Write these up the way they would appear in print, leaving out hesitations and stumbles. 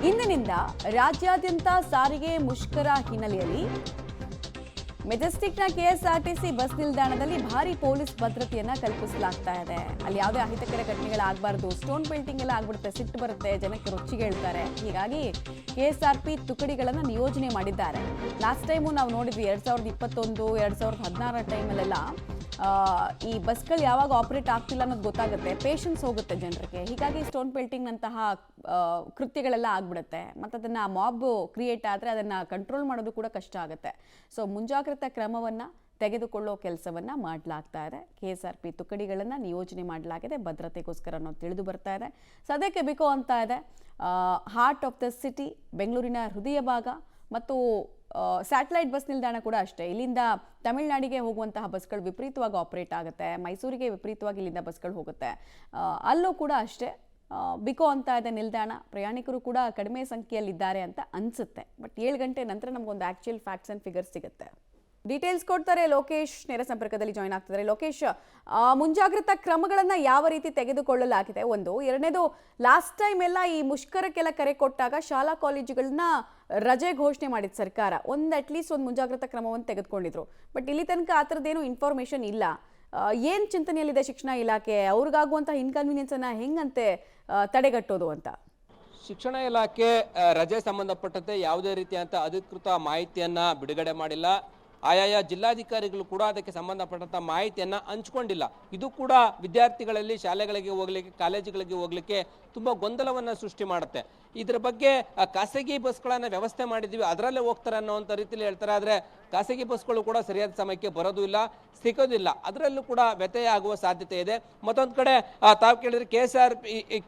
ಇಂದಿನಿಂದ ರಾಜ್ಯಾದ್ಯಂತ ಸಾರಿಗೆ ಮುಷ್ಕರ ಹಿನ್ನೆಲೆಯಲ್ಲಿ ಮೆಜೆಸ್ಟಿಕ್ನ ಕೆಎಸ್ಆರ್ಟಿಸಿ ಬಸ್ ನಿಲ್ದಾಣದಲ್ಲಿ ಭಾರಿ ಪೊಲೀಸ್ ಭದ್ರತೆಯನ್ನ ಕಲ್ಪಿಸಲಾಗ್ತಾ ಇದೆ. ಅಲ್ಲಿ ಯಾವುದೇ ಅಹಿತಕರ ಘಟನೆಗಳಾಗಬಾರ್ದು, ಸ್ಟೋನ್ ಪೇಂಟಿಂಗ್ ಎಲ್ಲ ಆಗ್ಬಿಡುತ್ತೆ, ಸಿಟ್ಟು ಬರುತ್ತೆ, ಜನಕ್ಕೆ ರುಚಿಗೆ ಹೇಳ್ತಾರೆ. ಹೀಗಾಗಿ ಕೆಎಸ್ಆರ್ಪಿ ತುಕಡಿಗಳನ್ನು ನಿಯೋಜನೆ ಮಾಡಿದ್ದಾರೆ. ಲಾಸ್ಟ್ ಟೈಮು ನಾವು ನೋಡಿದ್ವಿ 2021, 2016 ಟೈಮಲ್ಲೆಲ್ಲ ಈ ಬಸ್ಗಳು ಯಾವಾಗ ಆಪರೇಟ್ ಆಗ್ತಿಲ್ಲ ಅನ್ನೋದು ಗೊತ್ತಾಗುತ್ತೆ, ಪೇಷನ್ಸ್ ಹೋಗುತ್ತೆ ಜನರಿಗೆ. ಹೀಗಾಗಿ ಸ್ಟೋನ್ ಪೇಲ್ಟಿಂಗ್ ನಂತಹ ಕೃತ್ಯಗಳೆಲ್ಲ ಆಗ್ಬಿಡುತ್ತೆ. ಮತ್ತು ಅದನ್ನು ಮಾಬ್ ಕ್ರಿಯೇಟ್ ಆದರೆ ಅದನ್ನು ಕಂಟ್ರೋಲ್ ಮಾಡೋದು ಕೂಡ ಕಷ್ಟ ಆಗುತ್ತೆ. ಸೊ ಮುಂಜಾಗ್ರತಾ ಕ್ರಮವನ್ನು ತೆಗೆದುಕೊಳ್ಳೋ ಕೆಲಸವನ್ನು ಮಾಡಲಾಗ್ತಾ ಇದೆ. ಕೆಎಸ್ಆರ್ಪಿ ತುಕಡಿಗಳನ್ನು ನಿಯೋಜನೆ ಮಾಡಲಾಗಿದೆ ಭದ್ರತೆಗೋಸ್ಕರ ಅನ್ನೋದು ತಿಳಿದು ಬರ್ತಾ ಇದೆ. ಸದ್ಯಕ್ಕೆ ಬಿಕೋ ಅಂತ ಇದೆ ಹಾರ್ಟ್ ಆಫ್ ದ ಸಿಟಿ, ಬೆಂಗಳೂರಿನ ಹೃದಯ ಭಾಗ ಮತ್ತು ಸ್ಯಾಟಲೈಟ್ ಬಸ್ ನಿಲ್ದಾಣ ಕೂಡ ಅಷ್ಟೇ. ಇಲ್ಲಿಂದ ತಮಿಳುನಾಡಿಗೆ ಹೋಗುವಂತಹ ಬಸ್ಗಳು ವಿಪರೀತವಾಗಿ ಆಪರೇಟ್ ಆಗುತ್ತೆ, ಮೈಸೂರಿಗೆ ವಿಪರೀತವಾಗಿ ಇಲ್ಲಿಂದ ಬಸ್ಗಳು ಹೋಗುತ್ತೆ. ಅಲ್ಲೂ ಕೂಡ ಅಷ್ಟೇ ಬಿಕೋ ಅಂತ ಇದೆ ನಿಲ್ದಾಣ. ಪ್ರಯಾಣಿಕರು ಕೂಡ ಕಡಿಮೆ ಸಂಖ್ಯೆಯಲ್ಲಿದ್ದಾರೆ ಅಂತ ಅನಿಸುತ್ತೆ. ಬಟ್ 7 ಗಂಟೆ ನಂತರ ನಮಗೊಂದು ಆ್ಯಕ್ಚುಯಲ್ ಫ್ಯಾಕ್ಟ್ಸ್ ಆ್ಯಂಡ್ ಫಿಗರ್ಸ್ ಸಿಗುತ್ತೆ. ಡೀಟೇಲ್ಸ್ ಕೊಡ್ತಾರೆ ಲೋಕೇಶ್, ನೇರ ಸಂಪರ್ಕದಲ್ಲಿ ಜಾಯ್ನ್ ಆಗ್ತಿದ್ದಾರೆ. ಲೋಕೇಶ್, ಮುಂಜಾಗ್ರತಾ ಕ್ರಮಗಳನ್ನು ಯಾವ ರೀತಿ ತೆಗೆದುಕೊಳ್ಳಲಾಗಿದೆ? ಒಂದು, ಎರಡನೇದು, ಲಾಸ್ಟ್ ಟೈಮ್ ಎಲ್ಲ ಈ ಮುಷ್ಕರಕ್ಕೆಲ್ಲ ಕರೆ ಕೊಟ್ಟಾಗ ಶಾಲಾ ಕಾಲೇಜುಗಳನ್ನ ರಜೆ ಘೋಷಣೆ ಮಾಡಿದ ಸರ್ಕಾರ, ಅಟ್ಲೀಸ್ಟ್ ಒಂದು ಮುಂಜಾಗ್ರತಾ ಕ್ರಮವನ್ನು ತೆಗೆದುಕೊಂಡಿದ್ರು. ಬಟ್ ಇಲ್ಲಿ ತನಕ ಆ ಥರದ್ದೇನು ಇನ್ಫಾರ್ಮೇಷನ್ ಇಲ್ಲ. ಏನು ಚಿಂತನೆಯಲ್ಲಿದೆ ಶಿಕ್ಷಣ ಇಲಾಖೆ? ಅವ್ರಿಗಾಗುವಂಥ ಇನ್ಕನ್ವೀನಿಯನ್ಸನ್ನು ಹೆಂಗಂತೆ ತಡೆಗಟ್ಟೋದು ಅಂತ? ಶಿಕ್ಷಣ ಇಲಾಖೆ ರಜೆ ಸಂಬಂಧಪಟ್ಟಂತೆ ಯಾವುದೇ ರೀತಿಯಂಥ ಅಧಿಕೃತ ಮಾಹಿತಿಯನ್ನು ಬಿಡುಗಡೆ ಮಾಡಿಲ್ಲ. ಆಯಾಯ ಜಿಲ್ಲಾಧಿಕಾರಿಗಳು ಕೂಡ ಅದಕ್ಕೆ ಸಂಬಂಧಪಟ್ಟಂಥ ಮಾಹಿತಿಯನ್ನು ಹಂಚ್ಕೊಂಡಿಲ್ಲ. ಇದು ಕೂಡ ವಿದ್ಯಾರ್ಥಿಗಳಲ್ಲಿ ಶಾಲೆಗಳಿಗೆ ಹೋಗಲಿಕ್ಕೆ, ಕಾಲೇಜುಗಳಿಗೆ ಹೋಗಲಿಕ್ಕೆ ತುಂಬ ಗೊಂದಲವನ್ನು ಸೃಷ್ಟಿ ಮಾಡುತ್ತೆ. ಇದರ ಬಗ್ಗೆ ಖಾಸಗಿ ಬಸ್ಗಳನ್ನು ವ್ಯವಸ್ಥೆ ಮಾಡಿದ್ದೀವಿ, ಅದರಲ್ಲೇ ಹೋಗ್ತಾರೆ ಅನ್ನೋವಂಥ ರೀತಿಯಲ್ಲಿ ಹೇಳ್ತಾರೆ. ಆದರೆ ಖಾಸಗಿ ಬಸ್ಗಳು ಕೂಡ ಸರಿಯಾದ ಸಮಯಕ್ಕೆ ಬರೋದು ಇಲ್ಲ, ಸಿಗೋದಿಲ್ಲ. ಅದರಲ್ಲೂ ಕೂಡ ವ್ಯತ್ಯಯ ಆಗುವ ಸಾಧ್ಯತೆ ಇದೆ. ಮತ್ತೊಂದು ಕಡೆ ತಾವು ಕೇಳಿದ್ರೆ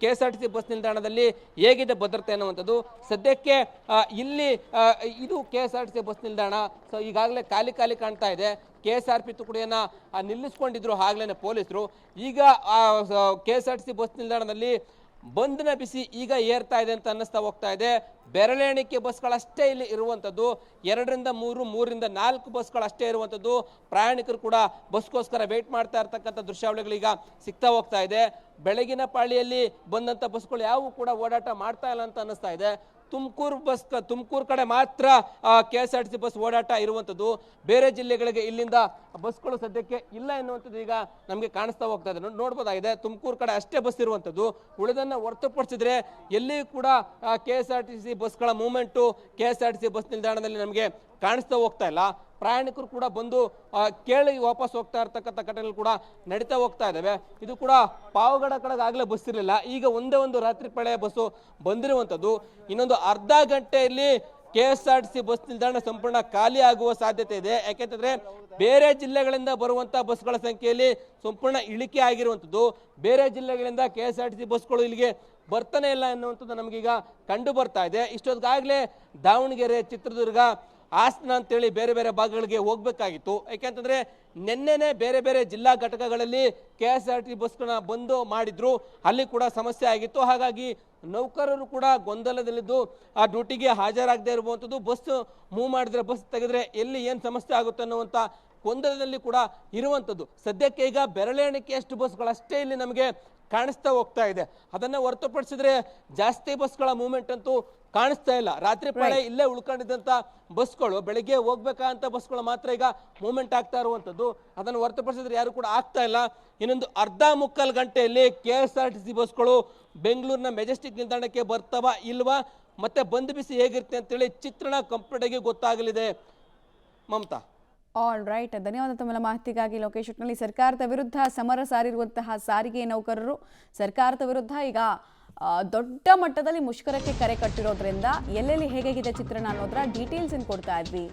ಕೆಎಸ್ಆರ್ಟಿಸಿ ಬಸ್ ನಿಲ್ದಾಣದಲ್ಲಿ ಹೇಗಿದೆ ಭದ್ರತೆ ಅನ್ನುವಂಥದ್ದು. ಸದ್ಯಕ್ಕೆ ಇಲ್ಲಿ ಇದು ಕೆಎಸ್ಆರ್ಟಿಸಿ ಬಸ್ ನಿಲ್ದಾಣ. ಸೊ ಈಗಾಗಲೇ ಖಾಲಿ ಕಾಣ್ತಾ ಇದೆ. ಕೆಎಸ್ಆರ್ಪಿ ತುಕಡಿಯನ್ನು ನಿಲ್ಲಿಸ್ಕೊಂಡಿದ್ರು ಆಗ್ಲೇ ಪೊಲೀಸರು. ಈಗ ಕೆಎಸ್ಆರ್ಟಿಸಿ ಬಸ್ ನಿಲ್ದಾಣದಲ್ಲಿ ಬಂದ್ನ ಬಿಸಿ ಈಗ ಏರ್ತಾ ಇದೆ ಅಂತ ಅನ್ನಿಸ್ತಾ ಹೋಗ್ತಾ ಇದೆ. ಬೆರಳೆಣಿಕೆ ಬಸ್ಗಳಷ್ಟೇ ಇಲ್ಲಿ ಇರುವಂಥದ್ದು, 2 ರಿಂದ 3, 3 ರಿಂದ 4 ಬಸ್ಗಳಷ್ಟೇ ಇರುವಂಥದ್ದು. ಪ್ರಯಾಣಿಕರು ಕೂಡ ಬಸ್ಗೋಸ್ಕರ ವೇಟ್ ಮಾಡ್ತಾ ಇರ್ತಕ್ಕಂಥ ದೃಶ್ಯಾವಳಿಗಳೀಗ ಸಿಗ್ತಾ ಹೋಗ್ತಾ ಇದೆ. ಬೆಳಗಿನ ಪಾಳಿಯಲ್ಲಿ ಬಂದಂಥ ಬಸ್ಗಳು ಯಾವುವು ಕೂಡ ಓಡಾಟ ಮಾಡ್ತಾ ಇಲ್ಲ ಅಂತ ಅನ್ನಿಸ್ತಾ ಇದೆ. ತುಮಕೂರು ಕಡೆ ಮಾತ್ರ ಕೆಎಸ್ಆರ್ಟಿಸಿ ಬಸ್ ಓಡಾಟ ಇರುವಂಥದ್ದು. ಬೇರೆ ಜಿಲ್ಲೆಗಳಿಗೆ ಇಲ್ಲಿಂದ ಬಸ್ಗಳು ಸದ್ಯಕ್ಕೆ ಇಲ್ಲ ಎನ್ನುವಂಥದ್ದು ಈಗ ನಮಗೆ ಕಾಣಿಸ್ತಾ ಹೋಗ್ತಾ ಇದೆ. ನೋಡ್ಬೋದಾಗಿದೆ, ತುಮಕೂರು ಕಡೆ ಅಷ್ಟೇ ಬಸ್ ಇರುವಂಥದ್ದು. ಉಳಿದನ್ನು ಹೊರತುಪಡಿಸಿದ್ರೆ ಎಲ್ಲಿಯೂ ಕೂಡ ಕೆಎಸ್ಆರ್ಟಿಸಿ ಬಸ್ಗಳ ಮೂವ್ಮೆಂಟು ಕೆಎಸ್ಆರ್ಟಿಸಿ ಬಸ್ ನಿಲ್ದಾಣದಲ್ಲಿ ನಮಗೆ ಕಾಣಿಸ್ತಾ ಹೋಗ್ತಾ ಇಲ್ಲ. ಪ್ರಯಾಣಿಕರು ಕೂಡ ಬಂದು ಕೇಳಿ ವಾಪಸ್ ಹೋಗ್ತಾ ಇರ್ತಕ್ಕಂಥ ಘಟನೆಗಳು ಕೂಡ ನಡೀತಾ ಹೋಗ್ತಾ ಇದ್ದಾವೆ. ಇದು ಕೂಡ ಪಾವಗಡ ಕಡೆಗೆ ಆಗಲೇ ಬಸ್ ಇರಲಿಲ್ಲ, ಈಗ ಒಂದೇ ಒಂದು ರಾತ್ರಿ ಪಳೆಯ ಬಸ್ಸು ಬಂದಿರುವಂಥದ್ದು. ಇನ್ನೊಂದು ಅರ್ಧ ಗಂಟೆಯಲ್ಲಿ ಕೆಎಸ್ಆರ್ಟಿಸಿ ಬಸ್ ನಿಲ್ದಾಣ ಸಂಪೂರ್ಣ ಖಾಲಿ ಆಗುವ ಸಾಧ್ಯತೆ ಇದೆ. ಯಾಕೆಂತಂದ್ರೆ ಬೇರೆ ಜಿಲ್ಲೆಗಳಿಂದ ಬರುವಂಥ ಬಸ್ಗಳ ಸಂಖ್ಯೆಯಲ್ಲಿ ಸಂಪೂರ್ಣ ಇಳಿಕೆ ಆಗಿರುವಂಥದ್ದು. ಬೇರೆ ಜಿಲ್ಲೆಗಳಿಂದ ಕೆಎಸ್ಆರ್ಟಿಸಿ ಬಸ್ಗಳು ಇಲ್ಲಿಗೆ ಬರ್ತಾನೆ ಇಲ್ಲ ಎನ್ನುವಂಥದ್ದು ನಮಗೀಗ ಕಂಡು ಬರ್ತಾ ಇದೆ. ಇಷ್ಟೊತ್ತಿಗಾಗಲೇ ದಾವಣಗೆರೆ, ಚಿತ್ರದುರ್ಗ, ಹಾಸನ ಅಂತೇಳಿ ಬೇರೆ ಬೇರೆ ಭಾಗಗಳಿಗೆ ಹೋಗ್ಬೇಕಾಗಿತ್ತು. ಯಾಕೆಂತಂದ್ರೆ ನಿನ್ನೆನೆ ಬೇರೆ ಬೇರೆ ಜಿಲ್ಲಾ ಘಟಕಗಳಲ್ಲಿ ಕೆಎಸ್ಆರ್ಟಿಸಿ ಬಸ್ಗಳನ್ನ ಬಂದು ಮಾಡಿದ್ರು, ಅಲ್ಲಿ ಕೂಡ ಸಮಸ್ಯೆ ಆಗಿತ್ತು. ಹಾಗಾಗಿ ನೌಕರರು ಕೂಡ ಗೊಂದಲದಲ್ಲಿದ್ದು ಆ ಡ್ಯೂಟಿಗೆ ಹಾಜರಾಗದೇ ಇರುವಂಥದ್ದು, ಬಸ್ ಮೂವ್ ಮಾಡಿದ್ರೆ, ಬಸ್ ತೆಗೆದ್ರೆ ಎಲ್ಲಿ ಏನು ಸಮಸ್ಯೆ ಆಗುತ್ತೆ ಅನ್ನುವಂಥ ಗೊಂದಲದಲ್ಲಿ ಕೂಡ ಇರುವಂಥದ್ದು. ಸದ್ಯಕ್ಕೆ ಈಗ ಬೆರಳೆಣಿಕೆಯಷ್ಟು ಬಸ್ಗಳಷ್ಟೇ ಇಲ್ಲಿ ನಮಗೆ ಕಾಣಿಸ್ತಾ ಹೋಗ್ತಾ ಇದೆ. ಅದನ್ನು ಹೊರತುಪಡಿಸಿದ್ರೆ ಜಾಸ್ತಿ ಬಸ್ಗಳ ಮೂವ್ಮೆಂಟ್ ಅಂತೂ ಕಾಣಿಸ್ತಾ ಇಲ್ಲ. ರಾತ್ರಿ ಪಾಳೆ ಇಲ್ಲೇ ಉಳ್ಕೊಂಡಿದ್ದಂಥ ಬಸ್ಗಳು, ಬೆಳಗ್ಗೆ ಹೋಗ್ಬೇಕಂತ ಬಸ್ಗಳು ಮಾತ್ರ ಈಗ ಮೂವ್ಮೆಂಟ್ ಆಗ್ತಾ ಇರುವಂಥದ್ದು. ಅದನ್ನು ಹೊರತುಪಡಿಸಿದ್ರೆ ಯಾರು ಕೂಡ ಆಗ್ತಾ ಇಲ್ಲ. ಇನ್ನೊಂದು ಅರ್ಧ ಮುಕ್ಕಾಲು ಗಂಟೆಯಲ್ಲಿ ಕೆಎಸ್ಆರ್ಟಿಸಿ ಬಸ್ಗಳು ಬೆಂಗಳೂರಿನ ಮೆಜೆಸ್ಟಿಕ್ ನಿಲ್ದಾಣಕ್ಕೆ ಬರ್ತಾವ ಇಲ್ವಾ, ಮತ್ತೆ ಬಂದ್ ಬಿಸಿ ಹೇಗಿರುತ್ತೆ ಅಂತೇಳಿ ಚಿತ್ರಣ ಕಂಪ್ಲೀಟಾಗಿ ಗೊತ್ತಾಗಲಿದೆ. ಮಮತಾ. ಆಲ್ ರೈಟ್, ಧನ್ಯವಾದ ತಮ್ಮ ಮಾಹಿತಿಗಾಗಿ ಲೋಕೇಶ್. ಒಟ್ಟಿನಲ್ಲಿ ಸರ್ಕಾರದ ವಿರುದ್ಧ ಸಮರ ಸಾರಿರುವಂತಹ ಸಾರಿಗೆ ನೌಕರರು ಸರ್ಕಾರದ ವಿರುದ್ಧ ಈಗ ದೊಡ್ಡ ಮಟ್ಟದಲ್ಲಿ ಮುಷ್ಕರಕ್ಕೆ ಕರೆ ಕಟ್ಟಿರೋದ್ರಿಂದ ಎಲ್ಲೆಲ್ಲಿ ಹೇಗಿದೆ ಚಿತ್ರಣ ಅನ್ನೋದರ ಡೀಟೇಲ್ಸ್ ಕೊಡ್ತಾ ಇದ್ವಿ.